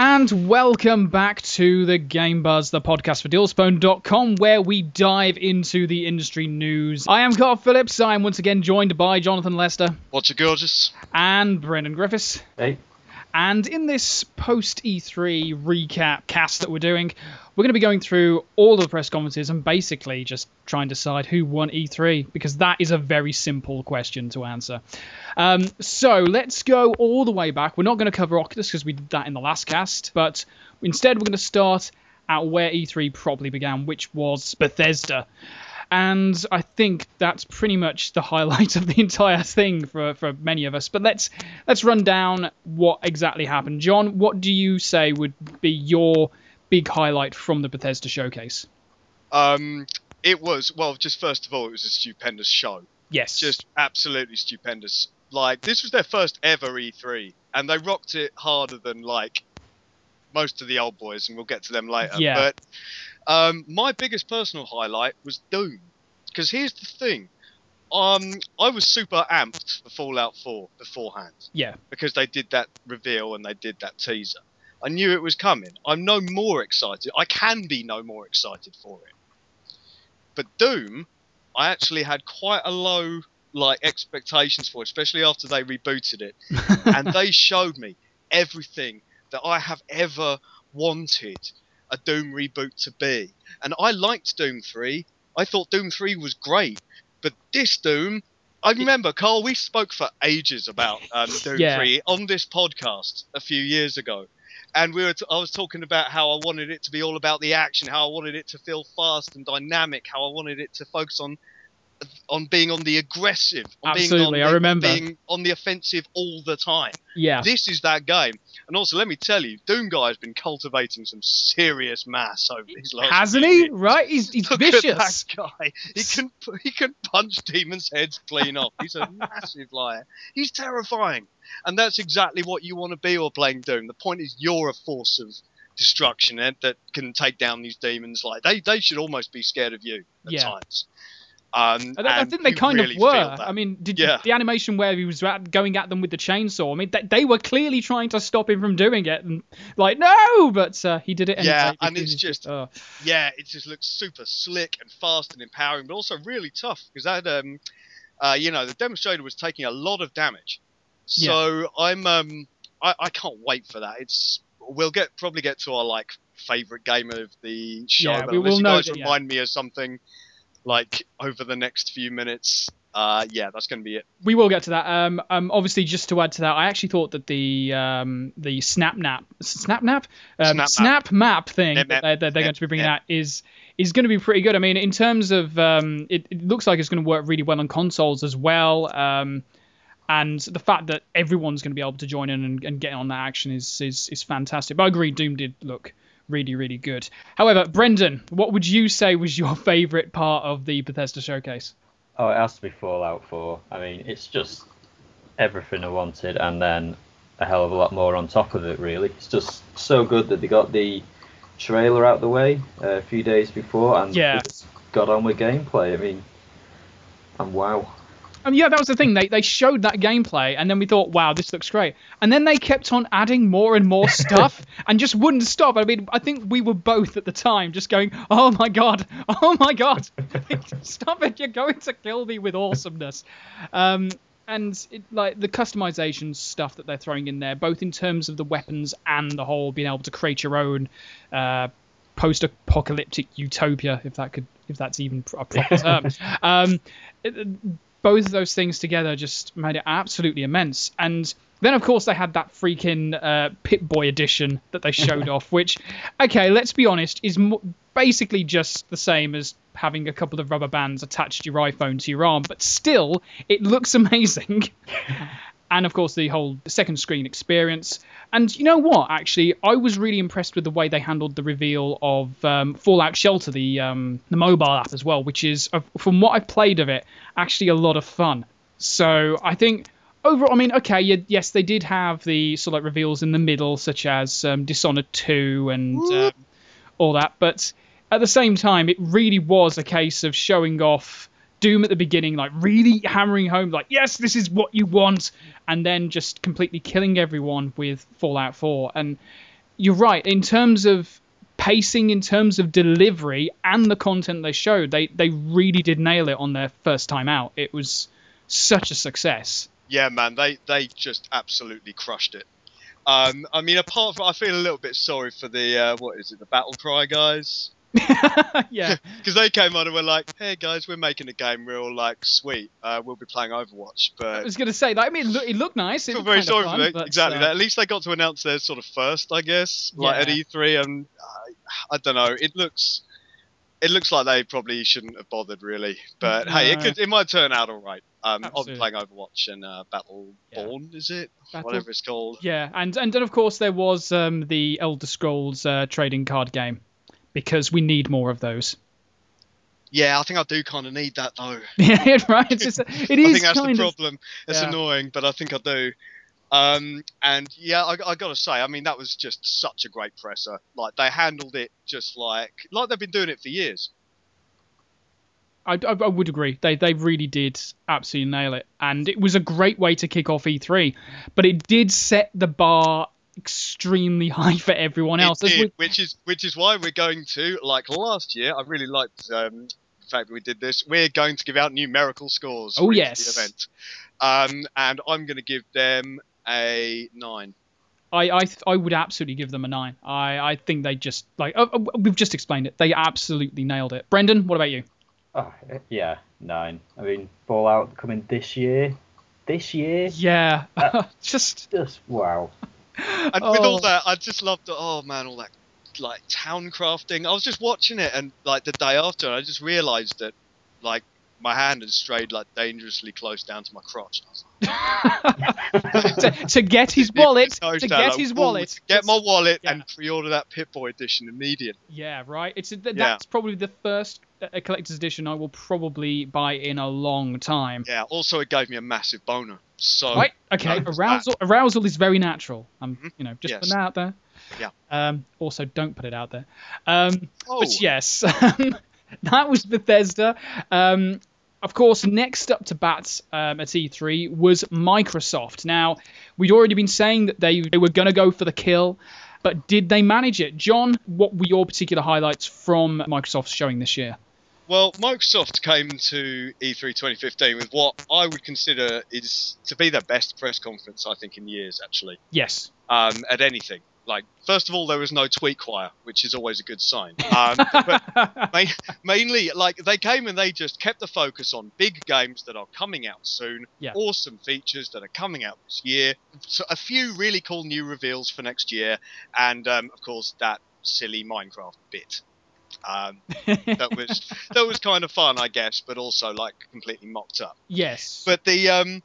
And welcome back to the Game Buzz, the podcast for Dealspone.com, where we dive into the industry news. I am Carl Phillips. I am once again joined by Jonathan Lester. What's gorgeous? And Brendan Griffiths. Hey. And in this post-E3 recap cast that we're doing, we're going to be going through all of the press conferences and basically just trying to decide who won E3, because that is a very simple question to answer. So let's go all the way back. We're not going to cover Oculus because we did that in the last cast, but instead we're going to start at where E3 probably began, which was Bethesda. And I think that's pretty much the highlight of the entire thing for many of us. But let's run down what exactly happened. John, what do you say would be your big highlight from the Bethesda showcase? It was, well, just first of all, it was a stupendous show. Yes. Just absolutely stupendous. Like, this was their first ever E3, and they rocked it harder than, like, most of the old boys, and we'll get to them later. Yeah. But my biggest personal highlight was Doom. Because here's the thing. I was super amped for Fallout 4 beforehand. Yeah. Because they did that reveal and they did that teaser. I knew it was coming. I'm no more excited. I can be no more excited for it. But Doom, I actually had quite a low expectations for, especially after they rebooted it. And they showed me everything that I have ever wanted a Doom reboot to be. And I liked Doom 3. I thought Doom 3 was great. But this Doom, I remember, Carl, we spoke for ages about Doom 3 on this podcast a few years ago. And I was talking about how I wanted it to be all about the action, how I wanted it to feel fast and dynamic, how I wanted it to focus on being on the aggressive, Absolutely, I remember being on the offensive all the time. Yeah, this is that game. And also, let me tell you, Doom Guy has been cultivating some serious mass over these last. Hasn't few he? years. Right? He's Look vicious. At that guy. He can punch demons' heads clean off. He's a massive liar. He's terrifying, and that's exactly what you want to be while playing Doom. The point is, you're a force of destruction that can take down these demons. Like they should almost be scared of you at times. I think they kind really of were. feel that. I mean, the animation where he was going at them with the chainsaw, I mean, they were clearly trying to stop him from doing it. And like, no! But he did it anyway. Yeah, and it's just, it just looks super slick and fast and empowering, but also really tough. Because that, the demonstrator was taking a lot of damage. So I can't wait for that. We'll probably get to our, favourite game of the show. Yeah, but we will you know guys remind me of something over the next few minutes, that's going to be it. We will get to that. Obviously, just to add to that, I actually thought that the snap map thing that they're going to be bringing out is going to be pretty good. I mean, in terms of it looks like it's going to work really well on consoles as well. And the fact that everyone's going to be able to join in and get on that action is fantastic. But I agree, Doom did look really, really good. However, Brendan, what would you say was your favourite part of the Bethesda showcase? Oh, it has to be Fallout 4. I mean, it's just everything I wanted, and then a hell of a lot more on top of it, really. It's just so good that they got the trailer out the way a few days before, and just got on with gameplay. I mean, and wow. That was the thing. They showed that gameplay, and then we thought, wow, this looks great. And then they kept on adding more and more stuff and just wouldn't stop. I mean, I think we were both at the time just going, oh my God. Stop it. You're going to kill me with awesomeness. And the customization stuff that they're throwing in there, both in terms of the weapons and the whole being able to create your own post-apocalyptic utopia, if that's even a proper term. Both of those things together just made it absolutely immense. And then, of course, they had that freaking Pip-Boy edition that they showed off, which, okay, let's be honest, is basically just the same as having a couple of rubber bands attached to your iPhone to your arm. But still, it looks amazing. And, of course, the whole second screen experience. And you know what, actually? I was really impressed with the way they handled the reveal of Fallout Shelter, the mobile app as well, which is, from what I've played of it, actually a lot of fun. So I think overall, I mean, okay, yes, they did have the sort of like reveals in the middle, such as Dishonored 2 and all that, but at the same time, it really was a case of showing off Doom at the beginning, like really hammering home, like, yes, this is what you want, and then just completely killing everyone with Fallout 4. And you're right, in terms of pacing, in terms of delivery, and the content they showed, they really did nail it on their first time out. It was such a success. Yeah, man, they just absolutely crushed it. I mean, apart from, I feel a little bit sorry for the what is it, the Battle Cry guys. Yeah. Because they came on and were like, "Hey guys, we're making a game. We're all like, sweet. We'll be playing Overwatch." I But was going to say, like, I mean, it looked nice. I It feel looked very kind of sorry fun, for them. but, Exactly. At least they got to announce theirs sort of first, I guess. Like at Yeah. E3, and I don't know. It looks like they probably shouldn't have bothered really. But hey, No. it might turn out all right. I'll be Absolutely. playing Overwatch and Battleborn, is it? Whatever it's called. Yeah, and then of course there was the Elder Scrolls trading card game, because we need more of those. Yeah, I think I do kind of need that though. Yeah, right. It is. I think that's the problem. It's annoying, but I think I do. And yeah, I gotta say, I mean, that was just such a great presser. Like they handled it just like they've been doing it for years. I would agree. They really did absolutely nail it, and it was a great way to kick off E3. But it did set the bar extremely high for everyone else. Which is why we're going to, like last year, I really liked the fact that we did this. We're going to give out numerical scores for the event. And I'm going to give them a 9. I would absolutely give them a 9. I think they just, like, we've just explained it. They absolutely nailed it. Brendan, what about you? Oh, yeah, 9. I mean, Fallout coming this year. Yeah. just wow. And with all that, I just loved it. Oh man, all that like town crafting. I was just watching it, and like the day after, I just realised that like my hand had strayed like dangerously close down to my crotch. And I was like, to get his wallet. Get my wallet and pre-order that Pip-Boy edition immediately. Yeah, right. That's probably the first collector's edition I will probably buy in a long time. Yeah. Also, it gave me a massive boner. So right. Okay. Arousal is very natural. Just putting that out there. Yeah. Also, don't put it out there. But yes, that was Bethesda. Of course, next up to bat at E3 was Microsoft. Now, we'd already been saying that they were going to go for the kill, but did they manage it? John, what were your particular highlights from Microsoft's showing this year? Well, Microsoft came to E3 2015 with what I would consider is to be their best press conference, I think, in years, actually. Yes. At anything. Like, first of all, there was no tweet choir, which is always a good sign. But mainly, like, they came and they just kept the focus on big games that are coming out soon, awesome features that are coming out this year, so a few really cool new reveals for next year, and, of course, that silly Minecraft bit. That was kind of fun, I guess, but also, like, completely mocked up. Yes. But the...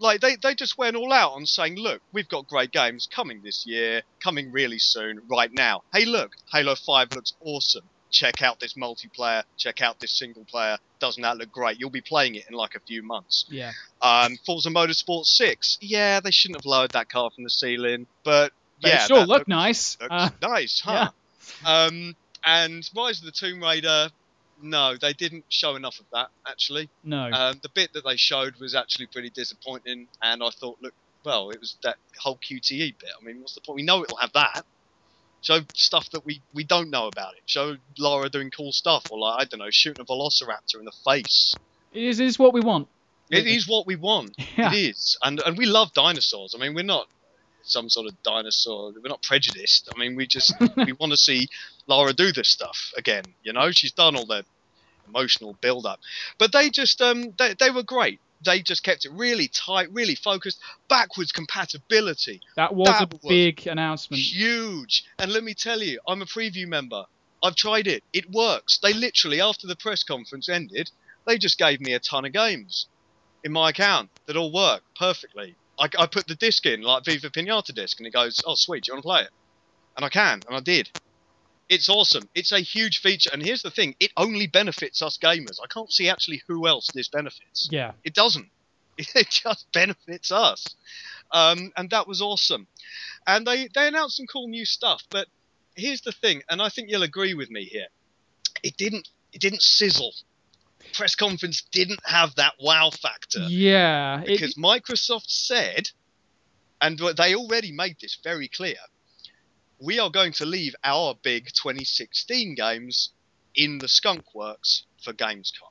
Like, they just went all out on saying, look, we've got great games coming this year, coming really soon, right now. Hey, look, Halo 5 looks awesome. Check out this multiplayer. Check out this single player. Doesn't that look great? You'll be playing it in like a few months. Yeah. Forza Motorsport 6. Yeah, they shouldn't have lowered that car from the ceiling, but yeah. It sure looked nice. Looks nice, huh? Yeah. And Rise of the Tomb Raider... No, they didn't show enough of that, actually. No. The bit that they showed was actually pretty disappointing, and I thought, look, well, it was that whole QTE bit. I mean, what's the point? We know it'll have that. Show stuff that we don't know about it. Show Lara doing cool stuff, or, like, I don't know, shooting a velociraptor in the face. It is what we want. It is what we want. Yeah. It is. And we love dinosaurs. I mean, we're not some sort of dinosaur. We're not prejudiced. I mean, we want to see Lara do this stuff again. You know, she's done all the emotional build-up, but they just they were great. They just kept it really tight, really focused. Backwards compatibility. That was a big announcement. Huge. And let me tell you, I'm a preview member. I've tried it. It works. They literally, after the press conference ended, they just gave me a ton of games in my account that all work perfectly. I put the disc in, like Viva Pinata disc, and it goes, oh, sweet, do you want to play it? And I can, and I did. It's awesome. It's a huge feature, and here's the thing, it only benefits us gamers. I can't see actually who else this benefits. Yeah. It doesn't. It just benefits us. And that was awesome. And they announced some cool new stuff. But here's the thing, and I think you'll agree with me here. It didn't sizzle. Press conference didn't have that wow factor. Yeah. Because Microsoft said, and they already made this very clear, we are going to leave our big 2016 games in the skunk works for Gamescom.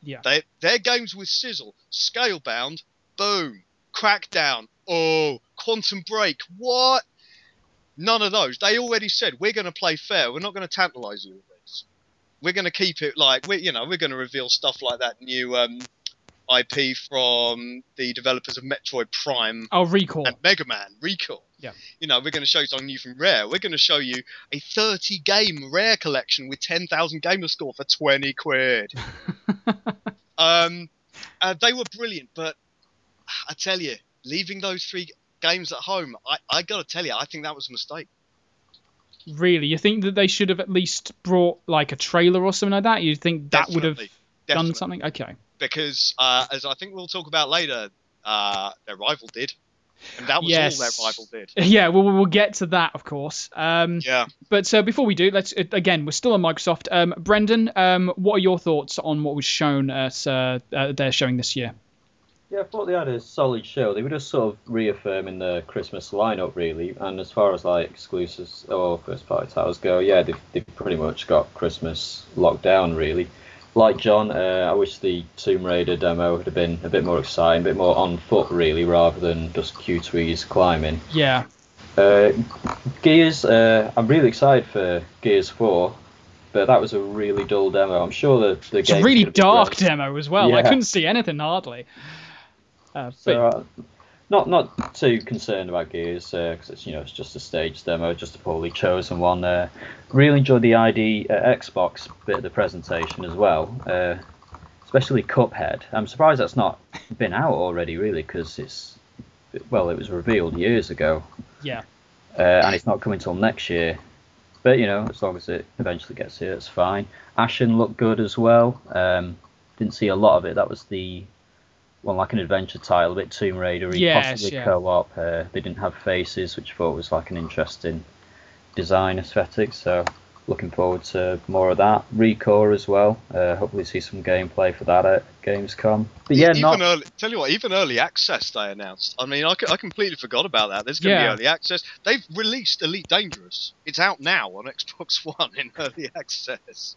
Yeah. Their games with sizzle, Scalebound, boom, Crackdown, oh, Quantum Break, what? None of those. They already said, we're going to play fair. We're not going to tantalise you with this. We're going to keep it like, we're going to reveal stuff like that new IP from the developers of Metroid Prime. Oh, Recall. And Mega Man, Recall. Yeah. We're going to show you something new from Rare. We're going to show you a 30-game Rare collection with 10,000 gamer score for 20 quid. They were brilliant, but I tell you, leaving those 3 games at home, I got to tell you, I think that was a mistake. Really? You think that they should have at least brought like a trailer or something like that? You think that would have done something? Okay. Because, as I think we'll talk about later, their rival did. And that was all their rival did. Yeah, we'll get to that, of course. Yeah. But before we do, we're still on Microsoft. Brendan, what are your thoughts on what was shown they're showing this year? Yeah, I thought they had a solid show. They were just sort of reaffirming the Christmas lineup, really. And as far as like exclusives or first-party titles go, yeah, they've pretty much got Christmas locked down, really. Like John, I wish the Tomb Raider demo had been a bit more exciting, a bit more on foot, really, rather than just Q2's climbing. Yeah. Gears, I'm really excited for Gears 4, but that was a really dull demo. I'm sure that the game. It's a really dark demo as well. Yeah. I couldn't see anything hardly. Not too concerned about Gears because it's just a stage demo, just a poorly chosen one. Really enjoyed the ID Xbox bit of the presentation as well, especially Cuphead. I'm surprised that's not been out already, really, because it was revealed years ago. Yeah. And it's not coming till next year. But as long as it eventually gets here, it's fine. Ashen looked good as well. Didn't see a lot of it. That was the one like an adventure title, a bit Tomb Raider-y, possibly co-op. They didn't have faces, which I thought was like an interesting design aesthetic. So looking forward to more of that. Recore as well. Hopefully see some gameplay for that at Gamescom. But yeah, even early access they announced. I mean, I completely forgot about that. There's going to be early access. They've released Elite Dangerous. It's out now on Xbox One in early access.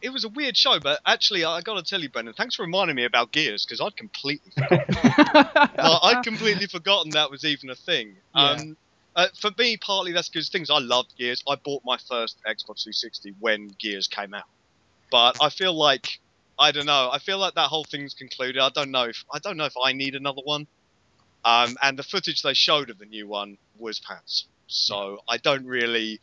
It was a weird show, but actually, I got to tell you, Brendan, thanks for reminding me about Gears, because I'd completely forgotten. I'd completely forgotten that was even a thing. Yeah. For me, partly that's because things I loved Gears. I bought my first Xbox 360 when Gears came out, but I feel like I don't know. I feel like that whole thing's concluded. I don't know if I need another one. And the footage they showed of the new one was pants. So I don't really.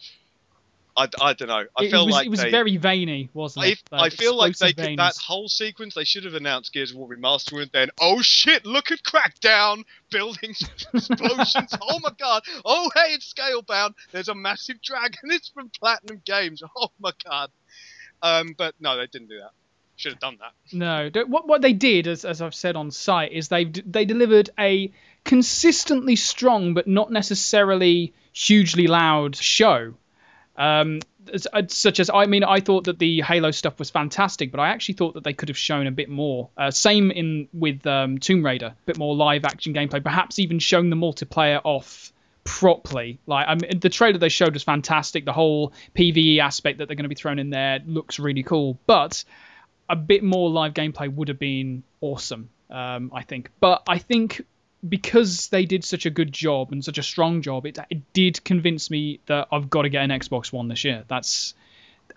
I don't know. It was very veiny, wasn't it? I feel like that whole sequence, they should have announced Gears of War Remastered, and then, oh shit, look at Crackdown, buildings, explosions, oh my god, oh hey, it's Scalebound, there's a massive dragon, it's from Platinum Games, oh my god. But no, they didn't do that. Should have done that. No, what they did, as I've said on site, is they delivered a consistently strong but not necessarily hugely loud show. Such as, I thought that the Halo stuff was fantastic, but I actually thought that they could have shown a bit more. Same with Tomb Raider, a bit more live action gameplay, perhaps even showing the multiplayer off properly. The trailer they showed was fantastic. The whole PvE aspect that they're going to be thrown in there looks really cool, but a bit more live gameplay would have been awesome, I think. But I think because they did such a good job and such a strong job, it did convince me that I've got to get an Xbox One this year.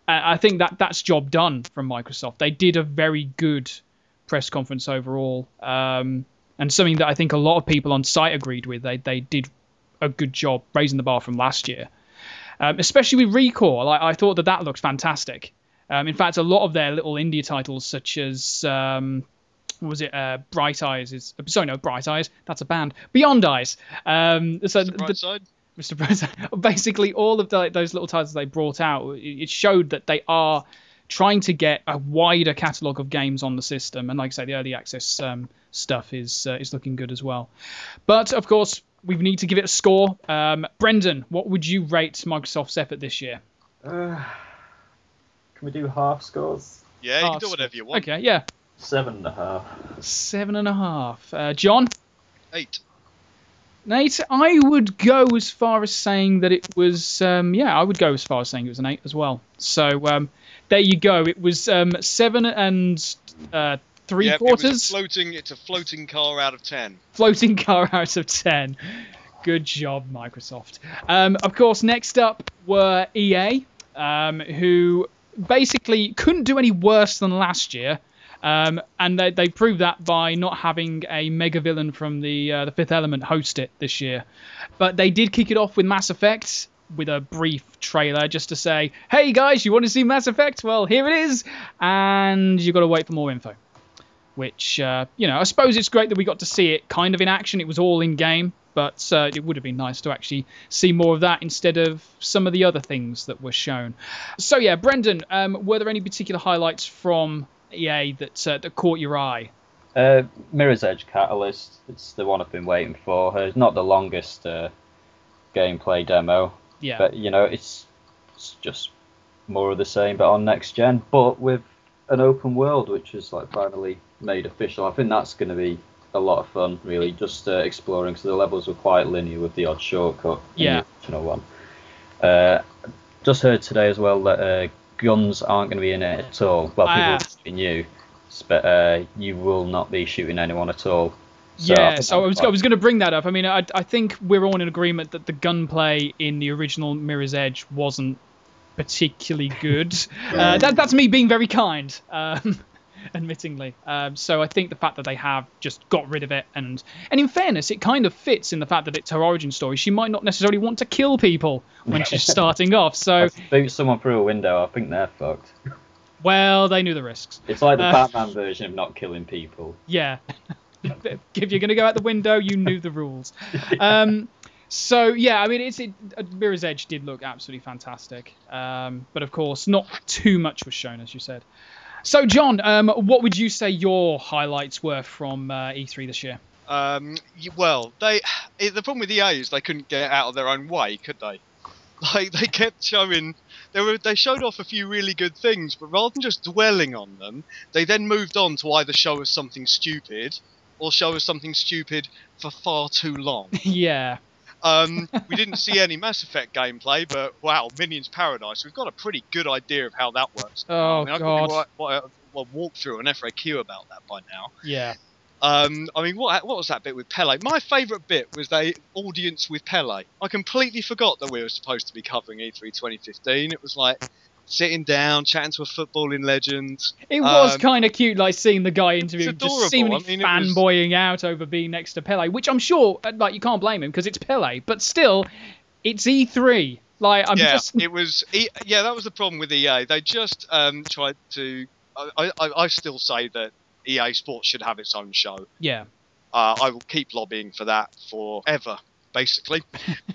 I think that's job done from Microsoft. They did a very good press conference overall, and something that I think a lot of people on site agreed with. They did a good job raising the bar from last year, especially with Recall. I thought that looks fantastic. In fact, a lot of their little indie titles, such as what was it? Bright Eyes Bright Eyes. That's a band. Beyond Eyes. Mr. Brightside. Mr. Brightside. Basically, all of those little titles they brought out, it showed that they are trying to get a wider catalogue of games on the system. And like I say, the early access stuff is looking good as well. But of course, we need to give it a score. Brendan, what would you rate Microsoft's effort this year? Can we do half scores? Yeah, you can do whatever you want. Okay, yeah. 7.5. 7.5. John? 8. Nate, I would go as far as saying that it was, I would go as far as saying it was an 8 as well. So there you go. It was 7 and 3/4. It's a floating car out of 10. Floating car out of 10. Good job, Microsoft. Of course, next up were EA, who basically couldn't do any worse than last year. And they proved that by not having a mega villain from the Fifth Element host it this year. But they did kick it off with Mass Effect with a brief trailer just to say, hey guys, you want to see Mass Effect? Well, here it is. And you've got to wait for more info. Which, I suppose it's great that we got to see it kind of in action. It was all in game. But it would have been nice to actually see more of that instead of some of the other things that were shown. So yeah, Brendan, were there any particular highlights from EA that caught your eye? Mirror's Edge Catalyst. It's the one I've been waiting for. It's not the longest gameplay demo. Yeah. But, it's just more of the same, but on next gen. But with an open world, which is finally made official. I think that's going to be a lot of fun, really, just exploring, because the levels were quite linear with the odd shortcut in the original one. Just heard today as well that guns aren't going to be in it at all. Well, people will be shooting you, but you will not be shooting anyone at all. So I was going to bring that up. I mean, I think we're all in agreement that the gunplay in the original Mirror's Edge wasn't particularly good. That's me being very kind. Admittingly. So I think the fact that they have just got rid of it, and in fairness, it kind of fits in the fact that it's her origin story. She might not necessarily want to kill people when she's starting off. So boot someone through a window, I think they're fucked. Well, they knew the risks. It's like the Batman version of not killing people. Yeah. If you're going to go out the window, you knew the rules. So yeah, I mean, Mirror's Edge did look absolutely fantastic, but of course, not too much was shown, as you said. So, John, what would you say your highlights were from E3 this year? Well, the problem with EA is they couldn't get out of their own way, could they? They kept showing, they showed off a few really good things, but rather than just dwelling on them, they then moved on to either show us something stupid or show us something stupid for far too long. Yeah. We didn't see any Mass Effect gameplay, but wow, Minions Paradise, we've got a pretty good idea of how that works. Oh, God. I'll walk through an FAQ about that by now. Yeah. I mean, what was that bit with Pele? My favourite bit was the audience with Pele. I completely forgot that we were supposed to be covering E3 2015. It was like sitting down, chatting to a footballing legend. It was kind of cute, seeing the guy interviewing, just seemingly fanboying out over being next to Pele, which I'm sure, you can't blame him because it's Pele, but still, it's E3. It was. That was the problem with EA. They just tried to. I still say that EA Sports should have its own show. Yeah. I will keep lobbying for that forever, basically.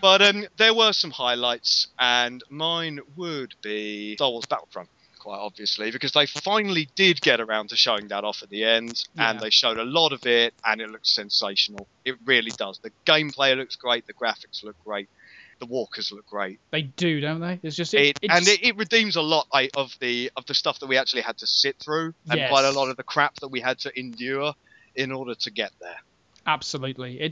But there were some highlights, and mine would be Star Wars Battlefront, quite obviously, because they finally did get around to showing that off at the end, and they showed a lot of it, and it looks sensational. It really does. The gameplay looks great, the graphics look great, the walkers look great. They do, don't they? It's just it redeems a lot of the stuff that we actually had to sit through, and quite a lot of the crap that we had to endure in order to get there. Absolutely.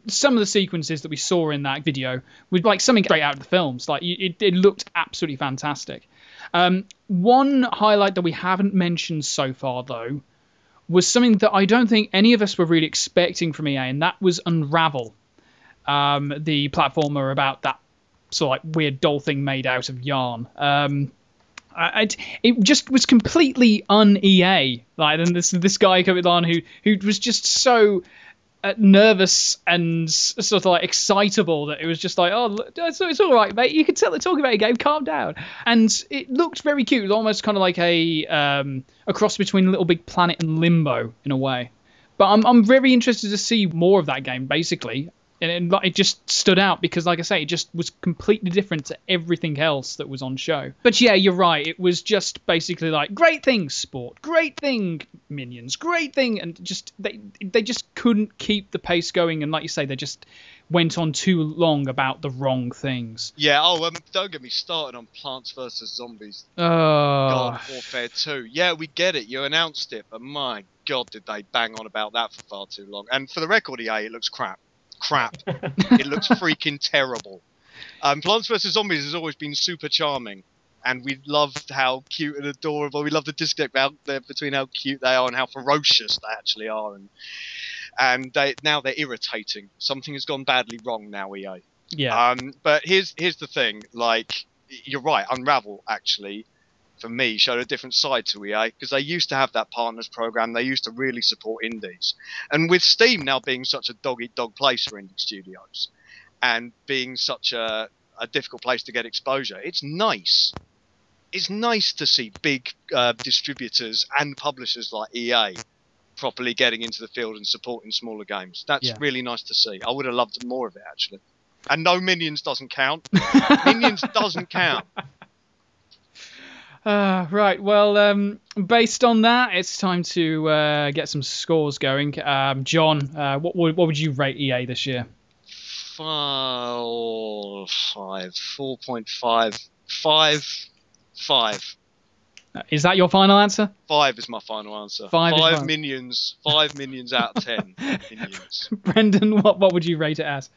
Some of the sequences that we saw in that video were something straight out of the films. It looked absolutely fantastic. One highlight that we haven't mentioned so far, though, was something that I don't think any of us were really expecting from EA, and that was Unravel, the platformer about that sort of weird doll thing made out of yarn. It just was completely un-EA. And this guy coming on who was just so nervous and sort of excitable that it was just it's all right, mate. You can tell they're talking about a game. Calm down. And it looked very cute. It was almost kind of like a cross between Little Big Planet and Limbo in a way. But I'm very interested to see more of that game. Basically, And it just stood out because, like I say, it just was completely different to everything else that was on show. But yeah, you're right. It was just basically like, great thing, sport, great thing, minions, great thing, and just they just couldn't keep the pace going. And like you say, they just went on too long about the wrong things. Yeah. Oh, don't get me started on Plants vs Zombies. Oh, Garden Warfare 2. Yeah, we get it. You announced it, but my God, did they bang on about that for far too long? And for the record, EA, it looks crap. It looks freaking terrible. Plants vs Zombies has always been super charming, and we loved how cute and adorable. We love the disconnect out there between how cute they are and how ferocious they actually are, and now they're irritating. Something has gone badly wrong now, EA. yeah. But here's the thing. Like, you're right. Unravel actually, for me, showed a different side to EA because they used to have that partners program. They used to really support indies, and with Steam now being such a dog-eat-dog place for indie studios, and being such a difficult place to get exposure, it's nice. It's nice to see big distributors and publishers like EA properly getting into the field and supporting smaller games. That's really nice to see. I would have loved more of it actually. And no, Minions doesn't count. Minions doesn't count. Right, well, based on that, it's time to get some scores going. John, what would you rate EA this year? 4.5. Is that your final answer? 5 is my final answer. Five minions. 5 minions out of 10 minions. Brendan, what would you rate it as?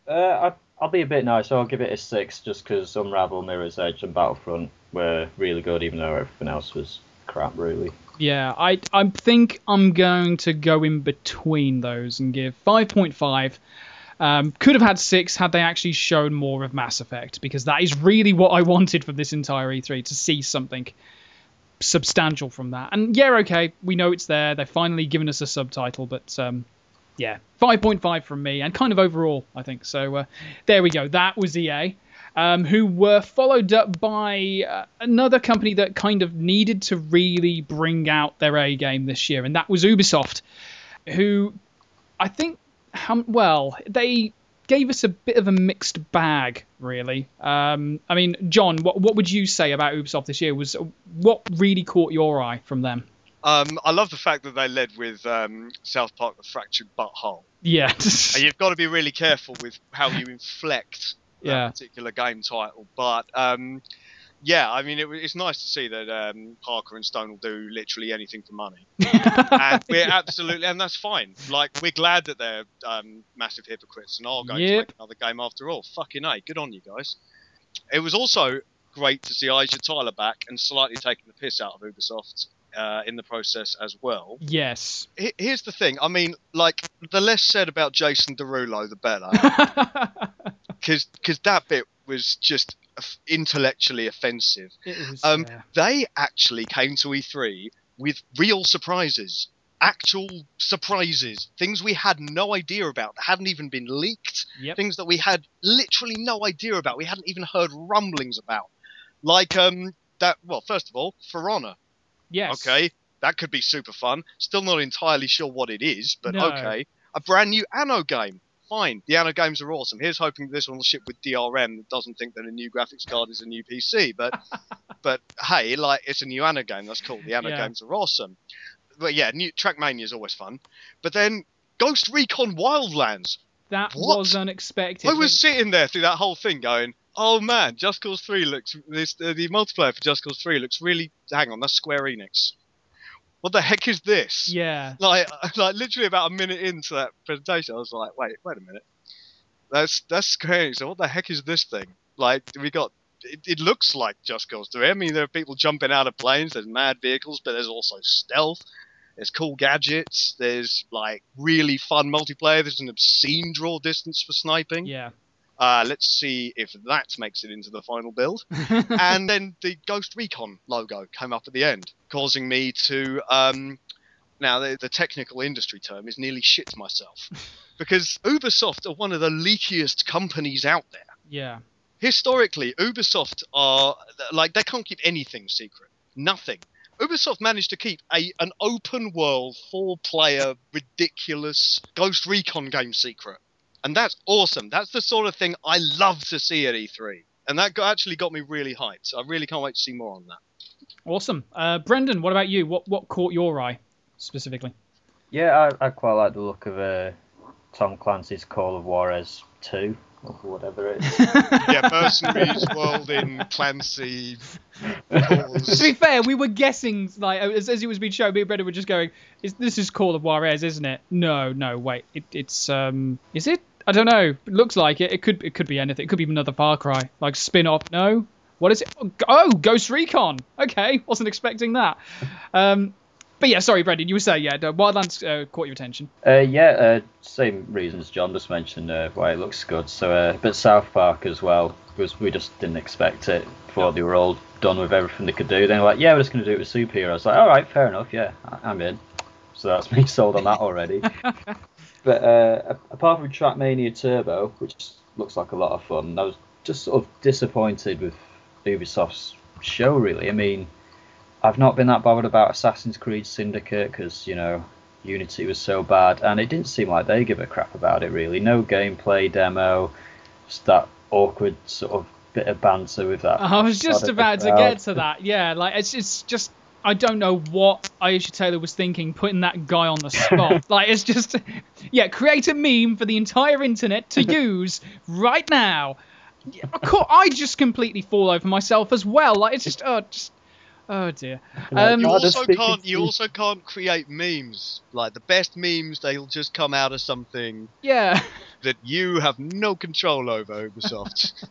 I'll be a bit nice. I'll give it a 6 just because Unravel, Mirror's Edge, and Battlefront were really good, even though everything else was crap, really. Yeah, I think I'm going to go in between those and give 5.5. Could have had 6 had they actually shown more of Mass Effect, because that is really what I wanted from this entire E3, to see something substantial from that. And yeah, okay, we know it's there. They've finally given us a subtitle, but yeah, 5.5 from me, and kind of overall, I think. So there we go. That was EA, who were followed up by another company that kind of needed to really bring out their A game this year, and that was Ubisoft, who I think, well, they gave us a bit of a mixed bag, really. I mean, John, what would you say about Ubisoft this year? What really caught your eye from them? I love the fact that they led with South Park: The Fractured Butthole. Yeah. And you've got to be really careful with how you inflect that particular game title. But yeah, I mean, it's nice to see that Parker and Stone will do literally anything for money. And we're absolutely, and that's fine. Like, we're glad that they're massive hypocrites and are going to make another game after all. Fucking A, good on you guys. It was also great to see Aisha Tyler back and slightly taking the piss out of Ubisoft in the process as well. Yes. Here's the thing. I mean, like, the less said about Jason Derulo, the better. Because that bit was just intellectually offensive. It was, They actually came to E3 with real surprises. Actual surprises. Things we had no idea about, that hadn't even been leaked. Yep. Things that we had literally no idea about. We hadn't even heard rumblings about. Like, that, well, first of all, For Honor. Yes. Okay, that could be super fun. Still not entirely sure what it is, but No. okay. A brand new Anno game. Fine, the Anno games are awesome. Here's hoping this one will ship with DRM that doesn't think that a new graphics card is a new PC. But hey, like, it's a new Anno game. That's cool. The Anno games are awesome. But yeah, new Trackmania is always fun. But then Ghost Recon Wildlands. That was unexpected. I was sitting there through that whole thing going, oh man, Just Cause 3 looks... the multiplayer for Just Cause 3 looks really... Hang on, that's Square Enix. What the heck is this? Yeah. Like literally about a minute into that presentation, I was like, wait a minute. That's Square Enix. So what the heck is this thing? Like, we got... It looks like Just Cause 3. I mean, there are people jumping out of planes, there's mad vehicles, but there's also stealth. There's cool gadgets. There's, like, really fun multiplayer. There's an obscene draw distance for sniping. Yeah. Let's see if that makes it into the final build. And then the Ghost Recon logo came up at the end, causing me to... now, the technical industry term is nearly shit myself. Because Ubisoft are one of the leakiest companies out there. Yeah. Historically, Ubisoft are... Like, they can't keep anything secret. Nothing. Ubisoft managed to keep an open-world, 4-player, ridiculous Ghost Recon game secret. And that's awesome. That's the sort of thing I love to see at E3. And that actually got me really hyped. I really can't wait to see more on that. Awesome. Brendan, what about you? What caught your eye specifically? Yeah, I quite like the look of Tom Clancy's Call of Juarez 2, or whatever it is. Yeah, Mercenaries World in Clancy. To be fair, we were guessing, like, as it was being shown, me and Brendan were just going, this is Call of Juarez, isn't it? No, wait. It's is it? I don't know. It looks like it. It could be anything. It could be another Far Cry, like spin-off. No? What is it? Oh, Ghost Recon. Okay, wasn't expecting that. But yeah, sorry, Brendan, you were saying, yeah, Wildlands caught your attention. Same reasons John just mentioned, why it looks good. So, but South Park as well, because we just didn't expect it before they were all done with everything they could do. Then like, yeah, we're just going to do it with superheroes. Like, all right, fair enough, yeah, I'm in. So that's me sold on that already. But apart from Trackmania Turbo, which looks like a lot of fun, I was just sort of disappointed with Ubisoft's show, really. I mean, I've not been that bothered about Assassin's Creed Syndicate because, you know, Unity was so bad, and it didn't seem like they give a crap about it, really. No gameplay demo, just that awkward sort of bit of banter with that. I was just about to get to that. Yeah, like, it's just, I don't know what Aisha Taylor was thinking, putting that guy on the spot. Like, it's just, yeah, create a meme for the entire internet to use right now. Of course, I just completely fall over myself as well. Like, it's just, oh dear. You also can't create memes. Like, the best memes, they'll just come out of something that you have no control over, Ubisoft.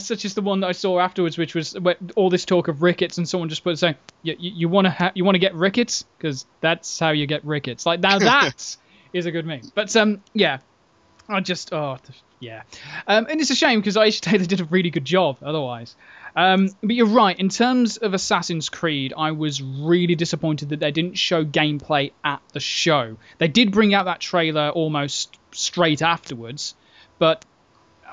Such as the one that I saw afterwards, which was all this talk of rickets, and someone just put saying, "You want to get rickets, because that's how you get rickets." Like, now that is a good meme. But yeah, I just and it's a shame because Aisha Taylor did a really good job otherwise. But you're right, in terms of Assassin's Creed, I was really disappointed that they didn't show gameplay at the show. They did bring out that trailer almost straight afterwards, but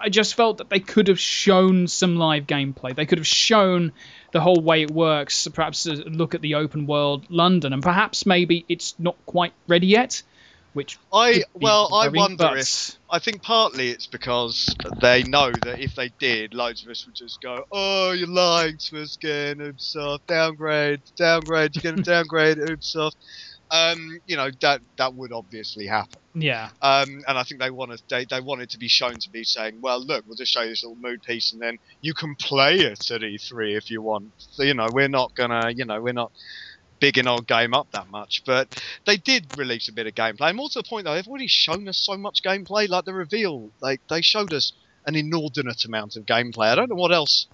I just felt that they could have shown some live gameplay. They could have shown the whole way it works, perhaps a look at the open world London, and perhaps maybe it's not quite ready yet. I think partly it's because they know that if they did, loads of us would just go, "Oh, you're lying to us again, Ubisoft. Downgrade, you're going to downgrade Ubisoft." You know, that would obviously happen. Yeah. And I think they wanted to be shown to be saying, "Well, look, we'll just show you this little mood piece, and then you can play it at E3 if you want." So, you know, we're not bigging our game up that much, but they did release a bit of gameplay. And more to the point, though, they've already shown us so much gameplay. Like the reveal, they showed us an inordinate amount of gameplay. I don't know what else.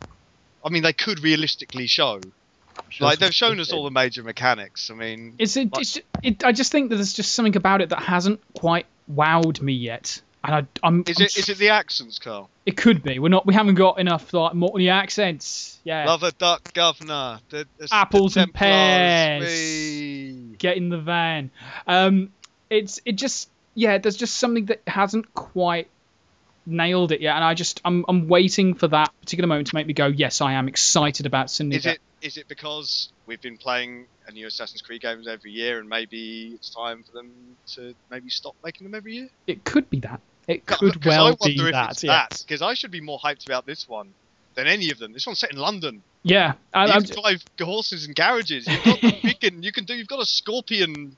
I mean, they could realistically show. Like, they've shown us all the major mechanics. I mean, I just think that there's just something about it that hasn't quite wowed me yet. And is it the accents, Carl? It could be. We haven't got enough like the accents. Yeah. Love a duck, governor. Apples and pears. Get in the van. There's just something that hasn't quite nailed it yet, and I'm waiting for that particular moment to make me go, yes, I am excited about Syndicate. Is it because we've been playing a new Assassin's Creed games every year, and maybe it's time for them to maybe stop making them every year? It could be that. It could well be that. Because I should be more hyped about this one than any of them. This one's set in London. Yeah, you drive horses and garages. You've got the beacon. You've got a Scorpion.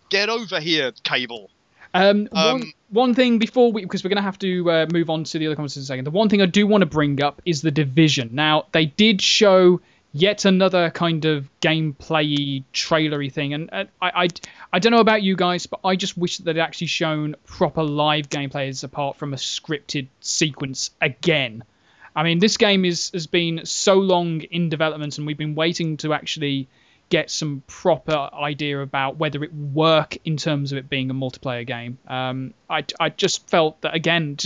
Get over here, cable. One thing before because we're going to have to move on to the other comments in a second. The one thing I do want to bring up is The Division. Now, they did show yet another kind of gameplay trailery thing, and I don't know about you guys, but I just wish that they'd actually shown proper live gameplay apart from a scripted sequence again. I mean, this game has been so long in development, and we've been waiting to actually get some proper idea about whether it will work in terms of it being a multiplayer game. I just felt that, again,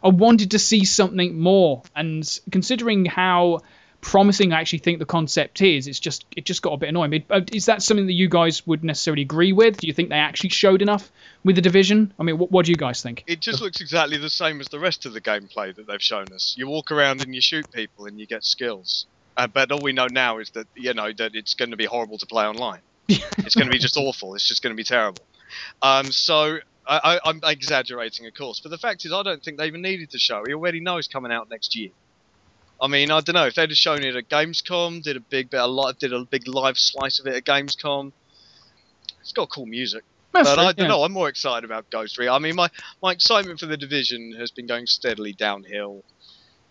I wanted to see something more, and considering how promising I actually think the concept is, it just got a bit annoying. Is that something that you guys would necessarily agree with? Do you think they actually showed enough with The Division? I mean, what do you guys think? It just looks exactly the same as the rest of the gameplay that they've shown us. You walk around and you shoot people and you get skills. But all we know now is that, that it's going to be horrible to play online. It's going to be just awful. It's just going to be terrible. So I'm exaggerating, of course, but the fact is, I don't think they even needed to show. We already know it's coming out next year. I mean, I don't know if they'd have shown it at Gamescom, did a big live slice of it at Gamescom. It's got cool music. That's But true, I don't yeah. know. I'm more excited about Ghost Recon. I mean, my excitement for the Division has been going steadily downhill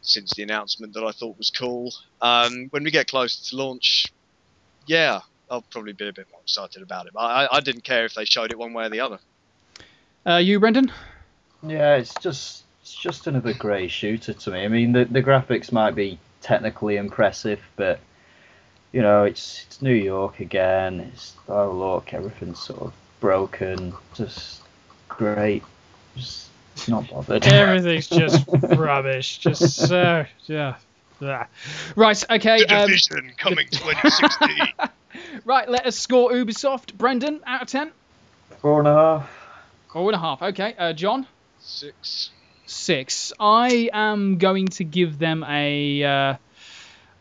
since the announcement that I thought was cool. When we get closer to launch, yeah, I'll probably be a bit more excited about it. But I didn't care if they showed it one way or the other. You, Brendan? Yeah, it's just another grey shooter to me. I mean, the graphics might be technically impressive, but you know, it's New York again. It's, oh look, everything's sort of broken. Just great. Just not bothered. Everything's just rubbish. Just so, yeah. Blah. Right, okay. The Division coming 2016. Right, let us score Ubisoft. Brendan, out of 10? 4.5. 4.5. Okay. John? 6. 6. I am going to give them a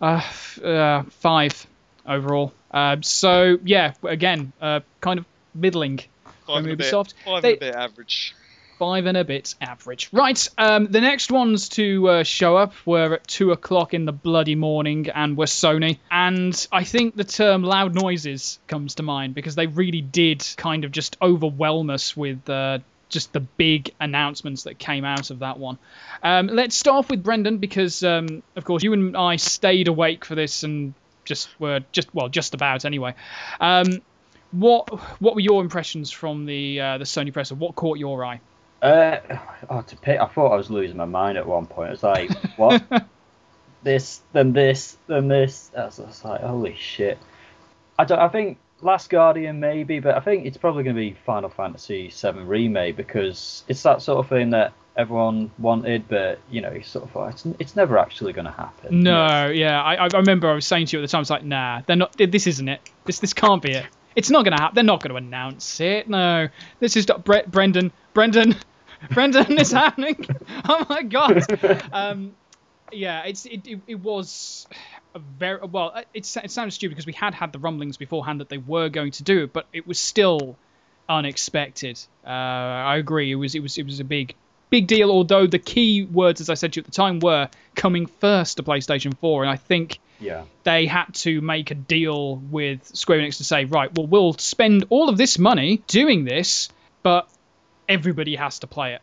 5 overall. So yeah, again, kind of middling from Ubisoft. 5 and a bit average. 5 and a bit average. Right, the next ones to show up were at 2 o'clock in the bloody morning and were Sony. And I think the term loud noises comes to mind because they really did kind of just overwhelm us with just the big announcements that came out of that one. Let's start off with Brendan because, of course, you and I stayed awake for this and just about anyway. What were your impressions from the Sony presser? What caught your eye? To pick, I thought I was losing my mind at one point. It's like, what? this, then this, then this. I was like, holy shit. I think Last Guardian maybe, but I think it's probably going to be Final Fantasy VII Remake because it's that sort of thing that everyone wanted, but you know, you sort of thought it's never actually going to happen. No, yeah, I remember I was saying to you at the time, it's like, nah, they're not. This isn't it. This can't be it. It's not going to happen. They're not going to announce it. No, this is Brendan, it's happening. Oh my god. Yeah, it was a very well. It sounds stupid because we had the rumblings beforehand that they were going to do it, but it was still unexpected. I agree. It was a big deal. Although the key words, as I said to you at the time, were coming first to PlayStation 4, and I think they had to make a deal with Square Enix to say, right, well, we'll spend all of this money doing this, but everybody has to play it.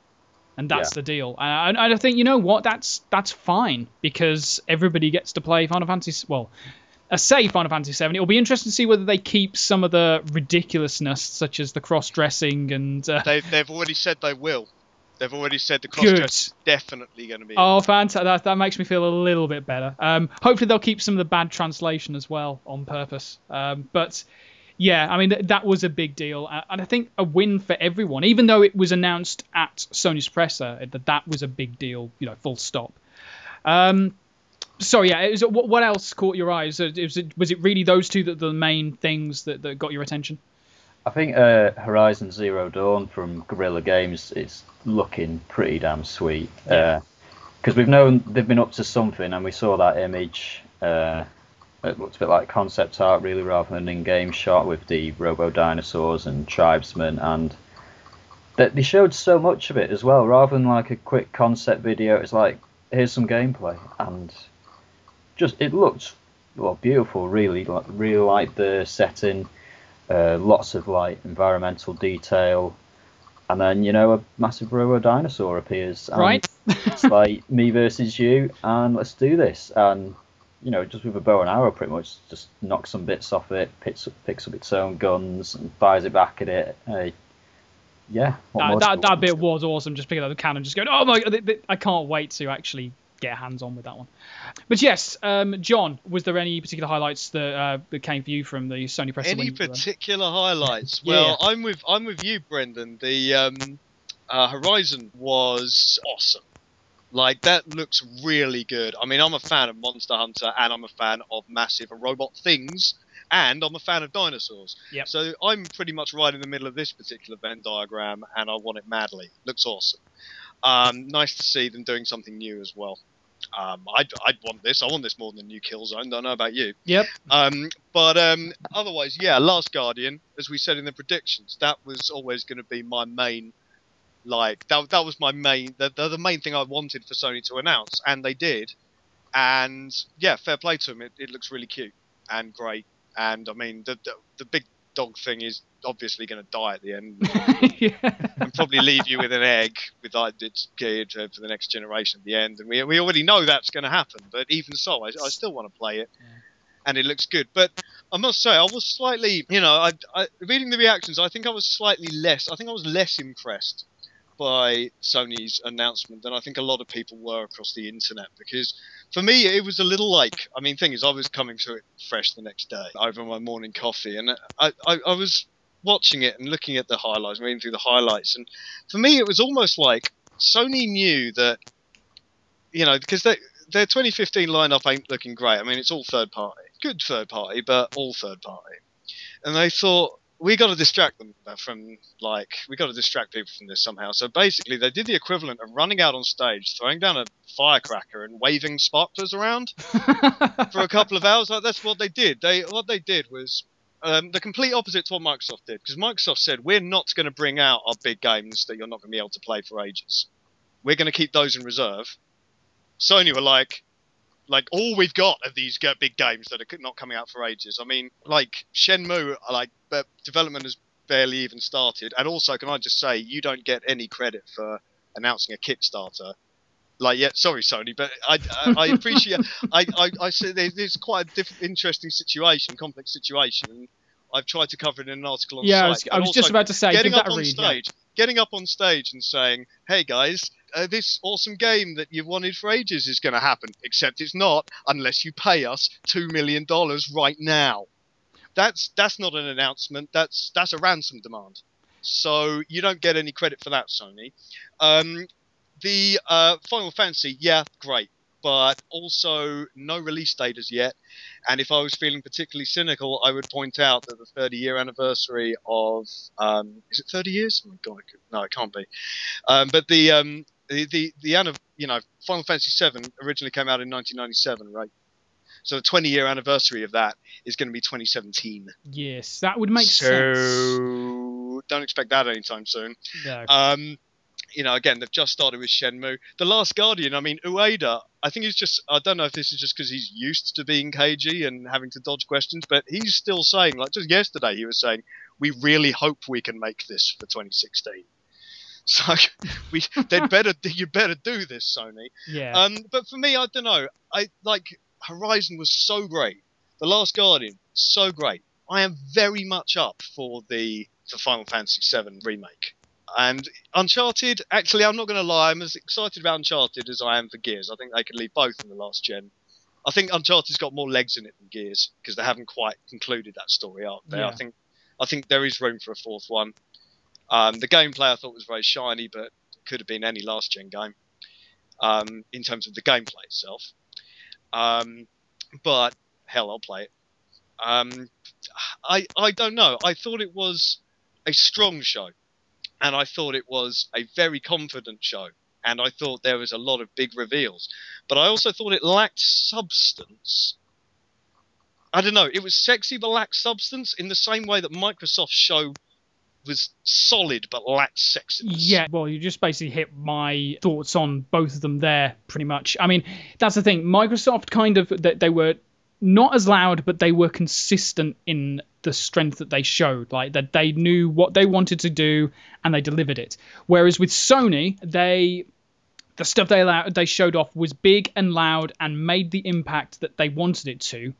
And that's the deal. And I think, you know what, that's fine, because everybody gets to play Final Fantasy... Well, say Final Fantasy VII. It'll be interesting to see whether they keep some of the ridiculousness, such as the cross-dressing and... They've already said they will. They've already said the cross-dress is definitely going to be... Oh, fantastic. That makes me feel a little bit better. Hopefully they'll keep some of the bad translation as well on purpose. But... yeah, I mean, that was a big deal. And I think a win for everyone, even though it was announced at Sony's presser, that was a big deal, you know, full stop. So, yeah, what else caught your eyes? Was it really those two that the main things that got your attention? I think Horizon Zero Dawn from Guerrilla Games is looking pretty damn sweet. Because we've known they've been up to something, and we saw that image... it looked a bit like concept art, really, rather than an in-game shot with the robo-dinosaurs and tribesmen, and they showed so much of it as well. Rather than like a quick concept video, it's like, here's some gameplay, and just it looked beautiful, really. Really like the setting, lots of like environmental detail, and then you know a massive robo-dinosaur appears, and right? It's like me versus you, and let's do this, and you know, just with a bow and arrow, pretty much, just knocks some bits off it, picks up its own guns, and fires it back at it. That bit was awesome. Just picking up the cannon, just going, oh my god! I can't wait to actually get hands on with that one. But yes, John, was there any particular highlights that came for you from the Sony press? Any particular highlights? Well, I'm with you, Brendan. The Horizon was awesome. Like, that looks really good. I mean, I'm a fan of Monster Hunter, and I'm a fan of massive robot things, and I'm a fan of dinosaurs. Yep. So I'm pretty much right in the middle of this particular Venn diagram, and I want it madly. Looks awesome. Nice to see them doing something new as well. I'd want this. I want this more than the new Killzone. Don't know about you. Yep. But otherwise, yeah, Last Guardian, as we said in the predictions, that was always going to be my main Like that was my main the main thing I wanted for Sony to announce, and they did. And yeah, fair play to them. It looks really cute and great. And I mean, the big dog thing is obviously going to die at the end, and probably leave you with an egg with like it's geared for the next generation at the end. And we already know that's going to happen. But even so, I still want to play it, and it looks good. But I must say, I was slightly, I reading the reactions, I think I was slightly less. I think I was less impressed by Sony's announcement than I think a lot of people were across the internet, because for me it was a little like, I mean, thing is, I was coming to it fresh the next day over my morning coffee, and I was watching it and looking at the highlights, reading through the highlights, and for me it was almost like Sony knew that, because their 2015 lineup ain't looking great. I mean, it's all third party, good third party, but all third party, and they thought, we got to distract them from, we got to distract people from this somehow. So basically, they did the equivalent of running out on stage, throwing down a firecracker, and waving sparklers around for a couple of hours. Like, that's what they did. What they did was the complete opposite to what Microsoft did, because Microsoft said, we're not going to bring out our big games that you're not going to be able to play for ages. We're going to keep those in reserve. Sony were like, all we've got are these big games that are not coming out for ages. I mean, like Shenmue, development has barely even started. And also, can I just say, you don't get any credit for announcing a Kickstarter. Sorry, Sony, but I appreciate. I say there's quite a interesting situation, complex situation. And I've tried to cover it in an article on site. I was just about to say, getting give up that a on read. Stage, getting up on stage and saying, "Hey guys, this awesome game that you've wanted for ages is going to happen, except it's not unless you pay us $2 million right now." That's not an announcement. That's a ransom demand. So you don't get any credit for that, Sony. The Final Fantasy, yeah, great, but also no release date as yet. And if I was feeling particularly cynical, I would point out that the 30-year anniversary of is it 30 years? Oh my god, no, it can't be. But Final Fantasy VII originally came out in 1997, right? So the 20-year anniversary of that is going to be 2017. Yes, that would make sense. So don't expect that anytime soon. No. Again, they've just started with Shenmue. The Last Guardian, I mean, Ueda, I think I don't know if this is just because he's used to being cagey and having to dodge questions, but he's still saying, like just yesterday, he was saying, we really hope we can make this for 2016. So you better do this, Sony. Yeah. But for me, I don't know. Horizon was so great. The Last Guardian, so great. I am very much up for the Final Fantasy VII remake. And Uncharted, actually, I'm not going to lie, I'm as excited about Uncharted as I am for Gears. I think they could leave both in the last gen. I think Uncharted's got more legs in it than Gears, because they haven't quite concluded that story arc there. Yeah. I think there is room for a fourth one. The gameplay I thought was very shiny, but could have been any last gen game in terms of the gameplay itself. But hell, I'll play it. I don't know. I thought it was a strong show, and I thought it was a very confident show, and I thought there was a lot of big reveals. But I also thought it lacked substance. I don't know. It was sexy but lacked substance in the same way that Microsoft's show was solid but lacked sexiness. Yeah, well, you just basically hit my thoughts on both of them there, pretty much. I mean, that's the thing. Microsoft they were not as loud, but they were consistent in the strength that they showed. Like, that they knew what they wanted to do and they delivered it. Whereas with Sony, the stuff they showed off was big and loud and made the impact that they wanted it to.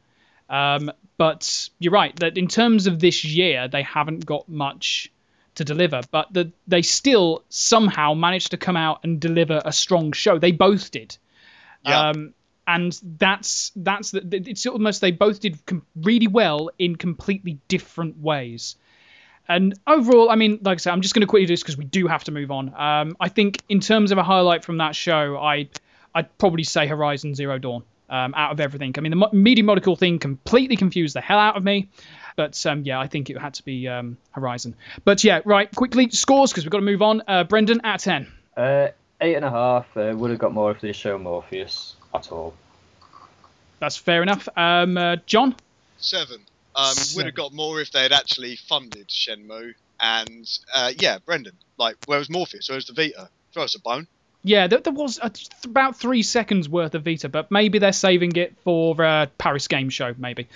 But you're right, that in terms of this year, they haven't got much to deliver, but they still somehow managed to come out and deliver a strong show. They both did. Yeah. And it's almost, they both did really well in completely different ways. And overall, I mean, like I said, I'm just going to quickly do this because we do have to move on. I think in terms of a highlight from that show, I'd probably say Horizon Zero Dawn. Out of everything. I mean, the media molecule thing completely confused the hell out of me. But yeah, I think it had to be Horizon. But yeah, right, quickly, scores, because we've got to move on. Brendan, out of 10. 8.5. Would have got more if they show Morpheus at all. That's fair enough. John? 7. Would have got more if they had actually funded Shenmue And yeah, Brendan, like, where was Morpheus? Where was the Vita? Throw us a bone. Yeah, there was about 3 seconds worth of Vita, but maybe they're saving it for Paris Game Show, maybe.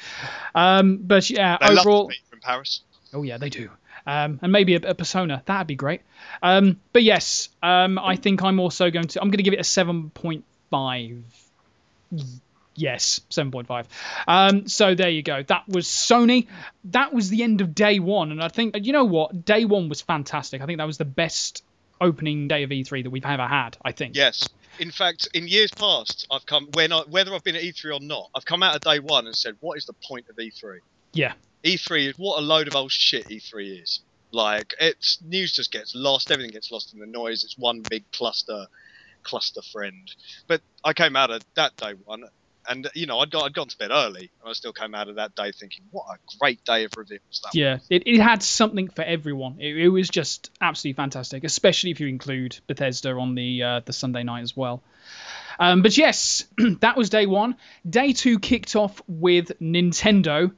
But yeah, They overall, love the Vita in Paris. oh yeah, they do. And maybe a Persona, that'd be great. But yes, I think I'm also going to give it a 7.5. Yes, 7.5. So there you go. That was Sony. That was the end of day one, and I think, you know what, day one was fantastic. I think that was the best opening day of E3 that we've ever had, I think. Yes. In fact, in years past, I've come whether I've been at E3 or not, I've come out of day one and said, "What is the point of E3?" Yeah. E3 is what a load of old shit E3 is. Like, it's news just gets lost, everything gets lost in the noise. It's one big cluster friend. But I came out of that day one, and you know, I'd gone to bed early, and I still came out of that day thinking, what a great day of reveals that Yeah, was. it had something for everyone. It was just absolutely fantastic, especially if you include Bethesda on the Sunday night as well. But yes, that was day one. Day two kicked off with Nintendo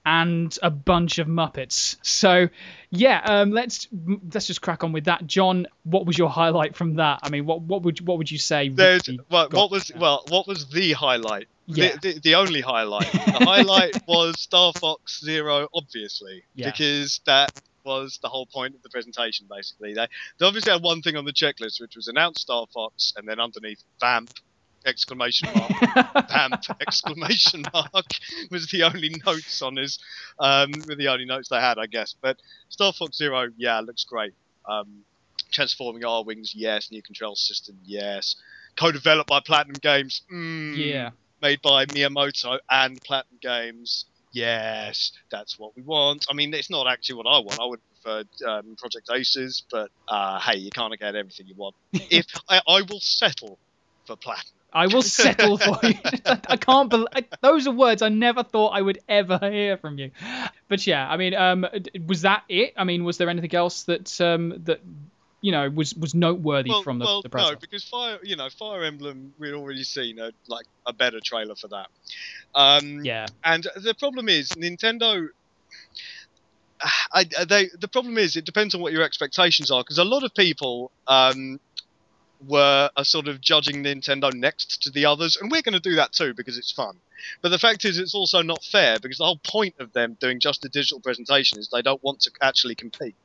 and a bunch of Muppets. So yeah, let's just crack on with that. John, what was your highlight from that? I mean, what would you say? What was the highlight? Yeah. The only highlight. The highlight was Star Fox Zero, obviously, Yeah. because that was the whole point of the presentation. Basically, they obviously had one thing on the checklist, which was announce Star Fox, and then underneath vamp exclamation mark vamp exclamation mark was the only notes on his were the only notes they had, I guess. But Star Fox Zero, yeah, looks great. Transforming R Wings, yes. New control system, yes. Co-developed by Platinum Games, Yeah. Made by Miyamoto and Platinum Games, yes. That's what we want. I mean, it's not actually what I want. I would prefer Project Aces, but hey, you can't get everything you want. If I will settle for Platinum. I will settle for you. I can't believe those are words I never thought I would ever hear from you. But yeah, I mean, was that it? I mean, was there anything else that you know was noteworthy from the presser? No, because Fire Emblem, we'd already seen a better trailer for that. Yeah. And the problem is Nintendo. The problem is it depends on what your expectations are, because a lot of people are sort of judging Nintendo next to the others, and we're going to do that too because it's fun. But the fact is, it's also not fair, because the whole point of them doing just a digital presentation is they don't want to actually compete.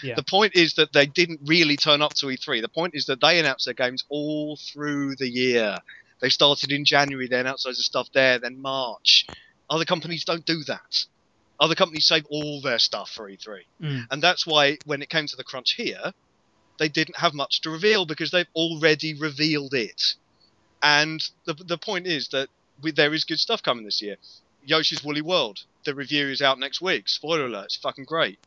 Yeah. The point is that they didn't really turn up to E3. The point is that they announced their games all through the year. They started in January, they announced loads of stuff there, then March. Other companies don't do that. Other companies save all their stuff for E3. And that's why when it came to the crunch here, they didn't have much to reveal, because they've already revealed it. And the point is that there is good stuff coming this year. Yoshi's Woolly World, the review is out next week. Spoiler alert, it's fucking great.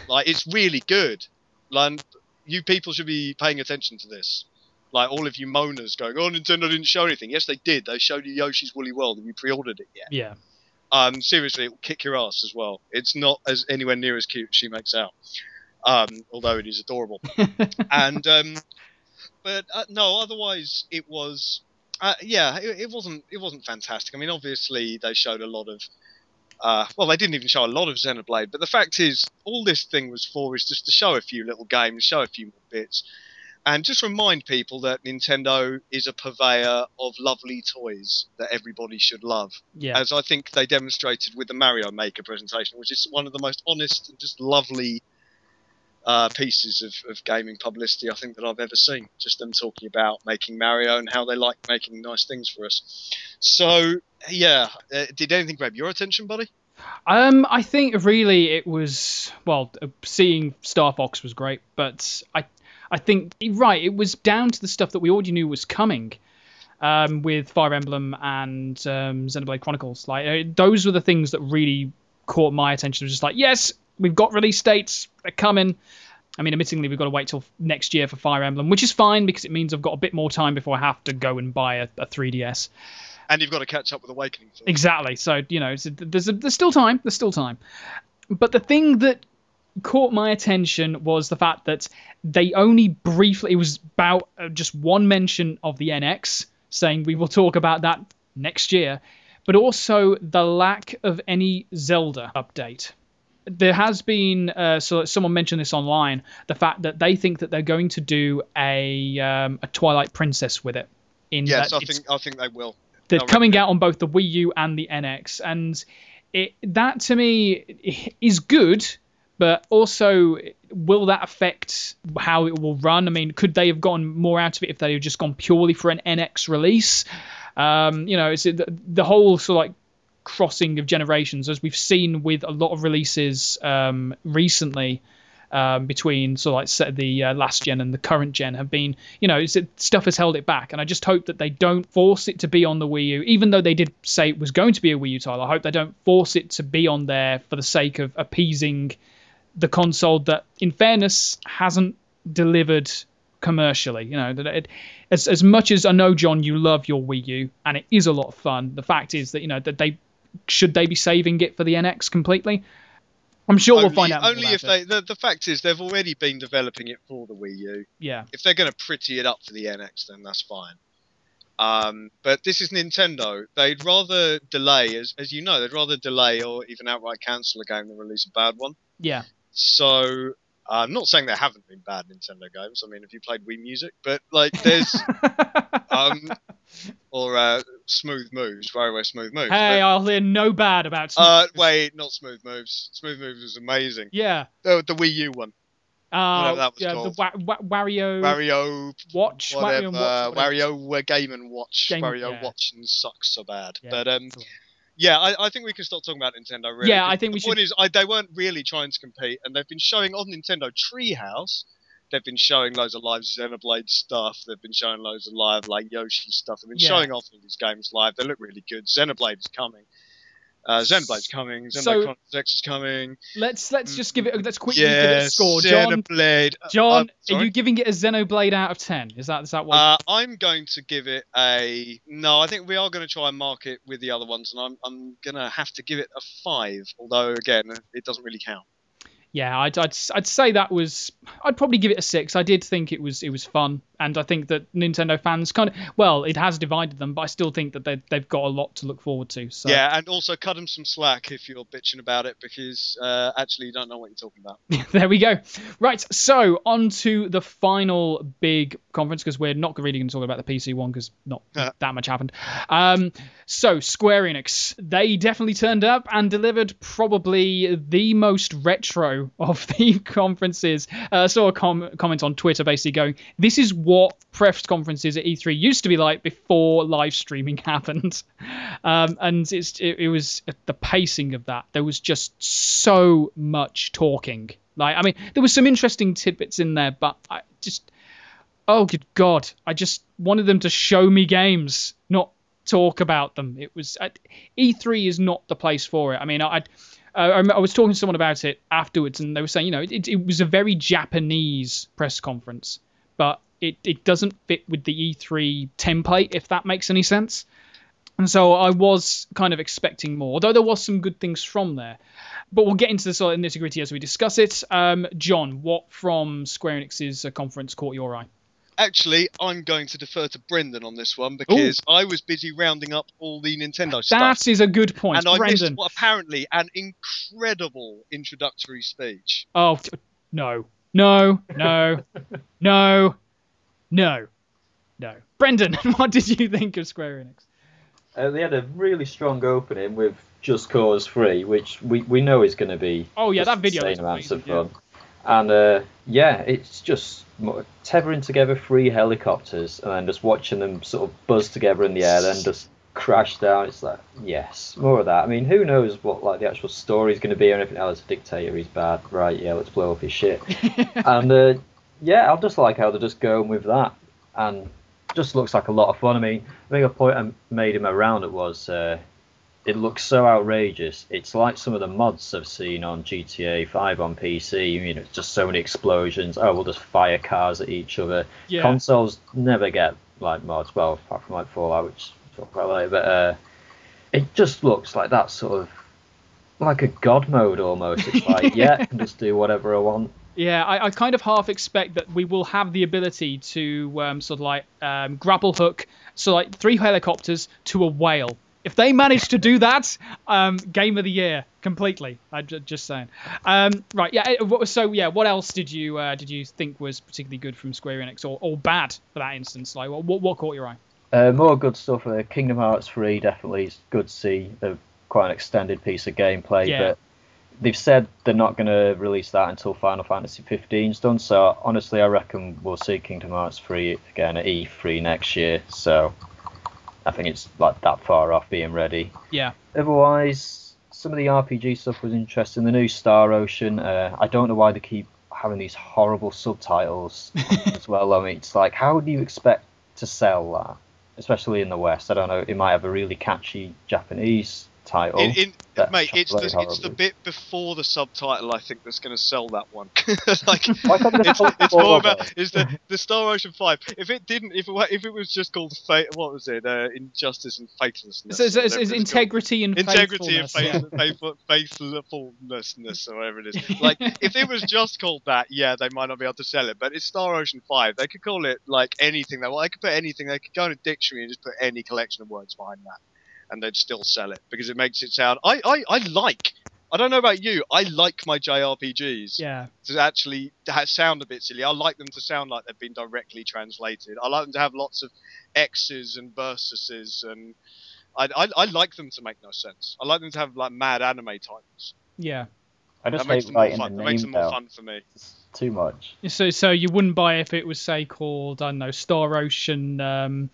Like, it's really good. Like, you people should be paying attention to this. Like, all of you moaners going, oh, Nintendo didn't show anything. Yes, they did. They showed you Yoshi's Woolly World. Have you pre-ordered it yet? Yeah. Seriously, it will kick your ass as well. It's not as anywhere near as cute as she makes out. Although it is adorable. And but no, otherwise it was it wasn't fantastic. I mean, obviously they showed a lot of well, they didn't even show a lot of Xenoblade, but the fact is, all this thing was for is just to show a few little games, show a few more bits, and just remind people that Nintendo is a purveyor of lovely toys that everybody should love. Yeah. As I think they demonstrated with the Mario Maker presentation, which is one of the most honest and just lovely pieces of gaming publicity I think that I've ever seen. Just them talking about making Mario and how they like making nice things for us. So yeah, did anything grab your attention, buddy? I think really it was, well, seeing Star Fox was great, but I think right, it was down to the stuff that we already knew was coming. With Fire Emblem and Xenoblade Chronicles, like those were the things that really caught my attention. It was just like, yes, we've got release dates, they're coming. I mean, admittingly, we've got to wait till next year for Fire Emblem, which is fine because it means I've got a bit more time before I have to go and buy a 3DS. And you've got to catch up with Awakening first. Exactly. So, you know, there's still time. There's still time. But the thing that caught my attention was the fact that they only briefly, it was about just one mention of the NX, saying we will talk about that next year, but also the lack of any Zelda update. there has been so someone mentioned this online, the fact that they think that they're going to do a Twilight Princess with it. Yes, I think they will. They're coming out on both the Wii U and the NX, and that to me is good, but also will that affect how it will run? I mean, could they have gotten more out of it if they had just gone purely for an NX release? It's the whole sort of like crossing of generations, as we've seen with a lot of releases recently. Between sort of like the last gen and the current gen have been, stuff has held it back, and I just hope that they don't force it to be on the Wii U, even though they did say it was going to be a Wii U title. I hope they don't force it to be on there for the sake of appeasing the console that, in fairness, hasn't delivered commercially. As much as I know, John, you love your Wii U, and it is a lot of fun, the fact is that, that they be saving it for the NX completely? I'm sure we'll find out. Only if the fact is they've already been developing it for the Wii U. Yeah. If they're going to pretty it up for the NX, then that's fine. But this is Nintendo. They'd rather delay, as you know, they'd rather delay or even outright cancel a game than release a bad one. Yeah. So I'm not saying there haven't been bad Nintendo games. I mean, have you played Wii Music? But like, there's or Smooth Moves, very Smooth Moves. Hey, I'll hear no bad about Smooth Moves. Wait, not Smooth Moves. Smooth Moves was amazing. Yeah. The Wii U one. Whatever that was called. The Wario Watch. Whatever. Wario Game and Watch. Wario Watch and sucks so bad. Yeah. But yeah, I think we can stop talking about Nintendo. Really. Yeah, I think the point is, they weren't really trying to compete, and they've been showing on Nintendo Treehouse. They've been showing loads of live Xenoblade stuff. They've been showing loads of live Yoshi stuff. They've been showing off all these games live. They look really good. Xenoblade is coming. Xenoblade's coming. Xenoblade Chronicles X is coming. Let's just give it. Let's quickly give it a score. Xenoblade. John, are you giving it a Xenoblade out of 10? Is that what? I'm going to give it a no. I think we are going to try and mark it with the other ones, and I'm going to have to give it a 5. Although again, it doesn't really count. Yeah, I'd say that was. I'd probably give it a 6. I did think it was fun, and I think that Nintendo fans it has divided them, but I still think that they've got a lot to look forward to. So. Yeah, and also cut them some slack if you're bitching about it, because actually you don't know what you're talking about. There we go. Right, so on to the final big conference, because we're not really going to talk about the PC one, because not that much happened. So Square Enix, they definitely turned up and delivered probably the most retro of the conferences. I saw a comment on Twitter basically going, this is what press conferences at E3 used to be like before live streaming happened. And it was the pacing of that. There was just so much talking. There was some interesting tidbits in there, but oh good God, I just wanted them to show me games, not talk about them. It was E3 is not the place for it. I mean, I was talking to someone about it afterwards, and they were saying, it was a very Japanese press conference, but it doesn't fit with the E3 template, if that makes any sense. And so I was kind of expecting more, although there was some good things from there. But we'll get into the sort of nitty-gritty as we discuss it. John, what from Square Enix's conference caught your eye? Actually, I'm going to defer to Brendan on this one, because I was busy rounding up all the Nintendo stuff. That is a good point, and I Brendan. missed apparently an incredible introductory speech. Oh, no. Brendan, what did you think of Square Enix? They had a really strong opening with Just Cause 3, which we know is going to be that video insane amounts of fun. And it's just tethering together 3 helicopters and then just watching them sort of buzz together in the air, then just crash down. It's like, yes, more of that. I mean, who knows what the actual story is going to be or anything else. Dictator, he's bad, right? Yeah, let's blow up his shit. And I just like how they're just going with that, and just looks like a lot of fun. I mean, I think a point I made him around it was it looks so outrageous. It's like some of the mods I've seen on GTA 5 on PC. It's just so many explosions. Oh, we'll just fire cars at each other. Yeah. Consoles never get like mods, well, apart from like Fallout, which we'll talk about later. But it just looks like that sort of like a god mode almost. It's like, I can just do whatever I want. Yeah, I kind of half expect that we will have the ability to grapple hook, so like 3 helicopters to a whale. If they manage to do that, game of the year completely. I'm just saying. Right, yeah. So yeah, what else did you think was particularly good from Square Enix, or bad for that instance? Like, what caught your eye? More good stuff. Kingdom Hearts 3 definitely is good to see. Quite an extended piece of gameplay, Yeah. but they've said they're not going to release that until Final Fantasy 15's done. So honestly, I reckon we'll see Kingdom Hearts 3 again at E3 next year. So I think it's like that far off being ready. Yeah. Otherwise, some of the RPG stuff was interesting. The new Star Ocean. I don't know why they keep having these horrible subtitles as well. I mean, it's like, how do you expect to sell that, especially in the West? I don't know. It might have a really catchy Japanese title. Mate, it's the bit before the subtitle, I think, that's going to sell that one. Like, it's more about the Star Ocean 5. If it was just called what was it? Injustice and Faithlessness. So it's integrity and faithfulness. Faithfulness, or whatever it is. Like, if it was just called that, yeah, they might not be able to sell it. But it's Star Ocean 5. They could call it like anything. They could put anything. They could go in a dictionary and just put any collection of words behind that, and they'd still sell it, because it makes it sound. I don't know about you. I like my JRPGs to actually sound a bit silly. I like them to sound like they've been directly translated. I like them to have lots of X's and versuses, and I like them to make no sense. I like them to have like mad anime titles. Yeah. I just that makes hate them more writing fun. the That makes name them more down. fun for me. It's too much. So you wouldn't buy if it was, say, called, I don't know, Star Ocean,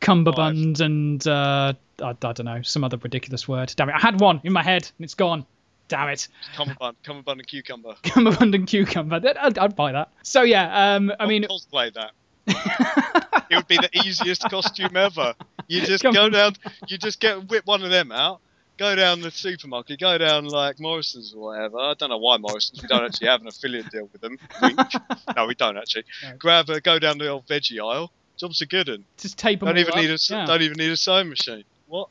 Cumberbund, and I don't know, some other ridiculous word. Damn it, I had one in my head and it's gone. Damn it. Cumberbund and Cucumber. Cumberbund and Cucumber. I'd buy that. So yeah, I mean, cosplay that. It would be the easiest costume ever. You just go down, you just whip one of them out, go down the supermarket, go down like Morrison's or whatever. I don't know why Morrison's. We don't actually have an affiliate deal with them. Wink. No, we don't actually. No. Go down the old veggie aisle. Jobs are good, and just tape them. Don't even need a sewing machine. What?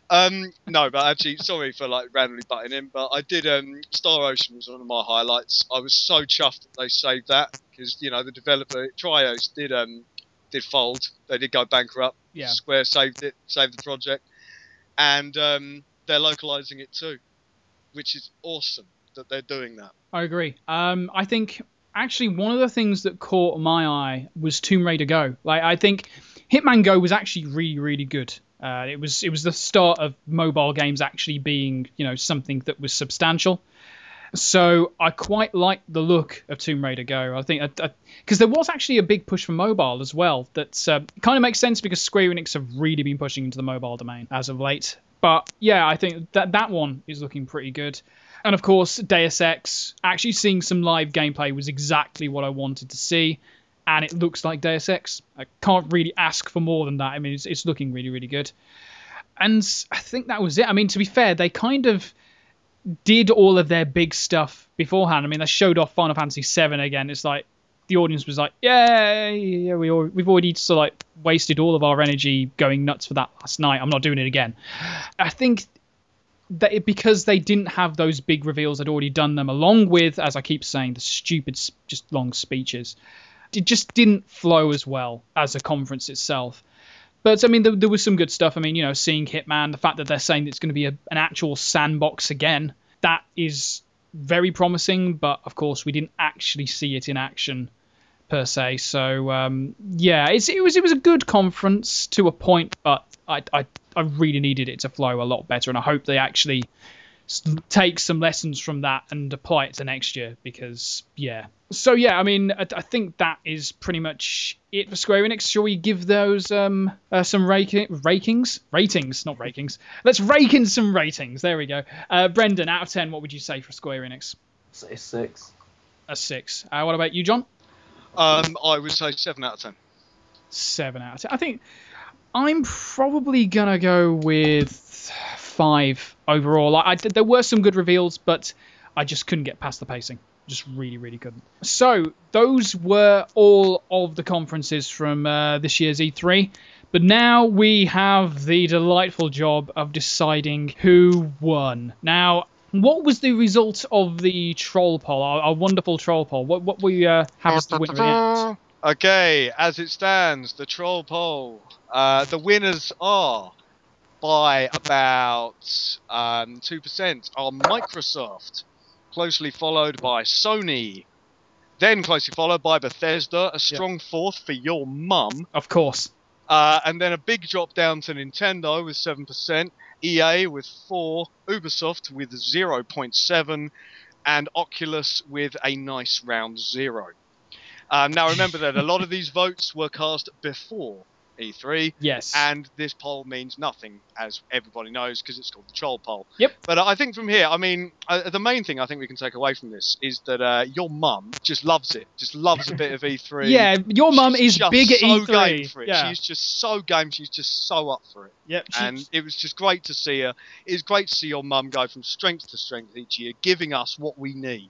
No, but actually, sorry for like randomly butting in, but I did. Star Ocean was one of my highlights. I was so chuffed that they saved that, because the developer Trios did fold. They did go bankrupt. Yeah. Square saved the project, and they're localizing it too, which is awesome that they're doing that. I agree. I think actually one of the things that caught my eye was Tomb Raider Go. Like, I think Hitman Go was actually really, really good. It was the start of mobile games actually being, something that was substantial. So I quite liked the look of Tomb Raider Go. I think because there was actually a big push for mobile as well. That kind of makes sense, because Square Enix have really been pushing into the mobile domain as of late. But yeah, I think that one is looking pretty good. And of course, Deus Ex, actually seeing some live gameplay was exactly what I wanted to see. And it looks like Deus Ex. I can't really ask for more than that. I mean, it's looking really, really good. And I think that was it. I mean, to be fair, they kind of did all of their big stuff beforehand. I mean, they showed off Final Fantasy VII again. It's like the audience was like, yeah, we've already sort of like wasted all of our energy going nuts for that last night. I'm not doing it again. I think that because they didn't have those big reveals, they'd already done them, along with, as I keep saying, the stupid, just long speeches. It just didn't flow as well as a conference itself. But I mean, there was some good stuff. I mean, seeing Hitman, the fact that they're saying it's going to be an actual sandbox again, that is very promising. But of course, we didn't actually see it in action per se. So yeah, it was a good conference to a point, but I really needed it to flow a lot better, and I hope they actually take some lessons from that and apply it to next year, because yeah. So yeah, I mean, I think that is pretty much it for Square Enix. Shall we give those some ratings? Not rankings. Let's rake in some ratings. There we go. Brendan, out of 10, what would you say for Square Enix? Say 6. A 6. What about you, John? I would say 7 out of 10. 7 out of 10. I think I'm probably gonna go with 5 overall. There were some good reveals, but I just couldn't get past the pacing. Just really, really couldn't. So those were all of the conferences from this year's E3. But now we have the delightful job of deciding who won. Now, what was the result of the troll poll, our wonderful troll poll? What we have as the winner react? Okay, as it stands, the troll poll. The winners are by about 2% are Microsoft, closely followed by Sony, then closely followed by Bethesda, a strong fourth for your mum. Of course. And then a big drop down to Nintendo with 7%, EA with 4%, Ubisoft with 0.7%, and Oculus with a nice round 0. Now remember that a lot of these votes were cast before E3. Yes. And this poll means nothing, as everybody knows, because it's called the troll poll. Yep. But I think from here, I mean, the main thing I think we can take away from this is that your mum just loves it. Just loves a bit of E3. Yeah, your mum is just big at so E3. Game for it. Yeah. She's just so game. She's just so up for it. Yep. And it was just great to see her. It was great to see your mum go from strength to strength each year, giving us what we need.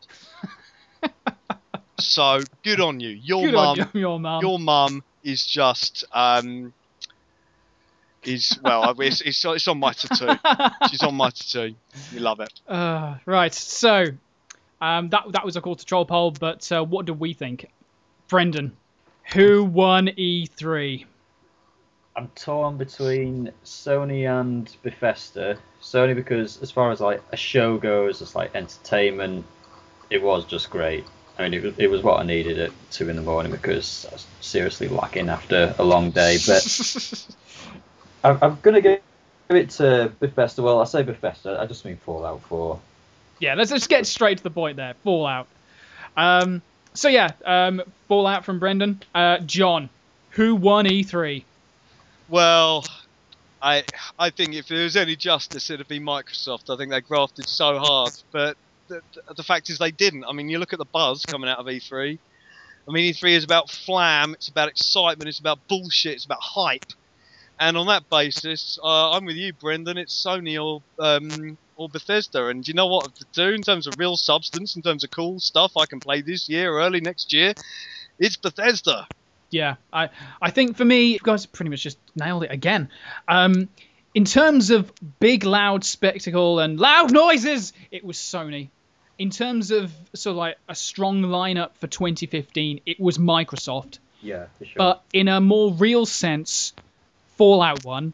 So good on you. Your mum is just it's on my tattoo. She's on my tattoo. We love it. Right. So that was a call to troll poll, but what do we think? Brendan, who won E3? I'm torn between Sony and Bethesda. Sony because as far as like a show goes, as like entertainment, it was just great. I mean, it was what I needed at 2 a.m. because I was seriously lacking after a long day. But I'm going to give it to Bethesda. Well, I say Bethesda. I just mean Fallout 4. Yeah, let's just get straight to the point there. Fallout. Fallout from Brendan. John, who won E3? Well, I think if there was any justice, it'd be Microsoft. I think they grafted so hard, but the fact is they didn't. I mean, you look at the buzz coming out of E3. I mean, E3 is about flam, it's about excitement, it's about bullshit, it's about hype. And on that basis, I'm with you, Brendan. It's Sony or Bethesda. And you know what to do in terms of real substance, in terms of cool stuff I can play this year or early next year? It's Bethesda. Yeah, I think for me, you guys pretty much just nailed it again. In terms of big, loud spectacle and loud noises, it was Sony. In terms of sort of like a strong lineup for 2015, it was Microsoft. Yeah, for sure. But in a more real sense, Fallout won.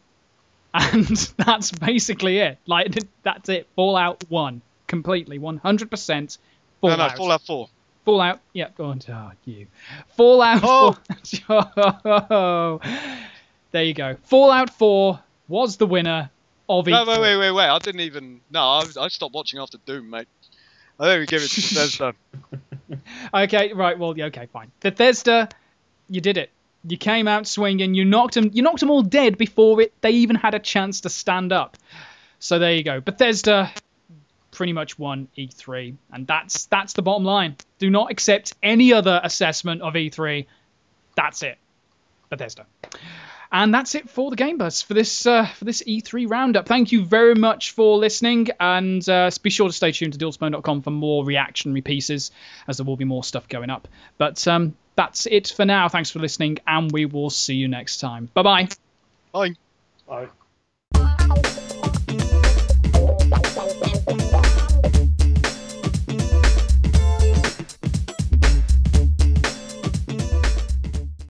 And that's basically it. Like, that's it. Fallout won. Completely. 100% Fallout. No, Fallout 4. Fallout, yeah, go on. Oh, you. Fallout 4. There you go. Fallout 4 was the winner of E3. No, wait. I didn't even... No, I stopped watching after Doom, mate. I think we give it to Bethesda. Okay, right, well, yeah, okay, fine. Bethesda, you did it. You came out swinging. You knocked them all dead before they even had a chance to stand up. So there you go. Bethesda pretty much won E3, and that's the bottom line. Do not accept any other assessment of E3. That's it. Bethesda. And that's it for the Game Buzz for this E3 roundup. Thank you very much for listening, and be sure to stay tuned to dealspoon.com for more reactionary pieces, as there will be more stuff going up. But that's it for now. Thanks for listening, and we will see you next time. Bye-bye. Bye. Bye.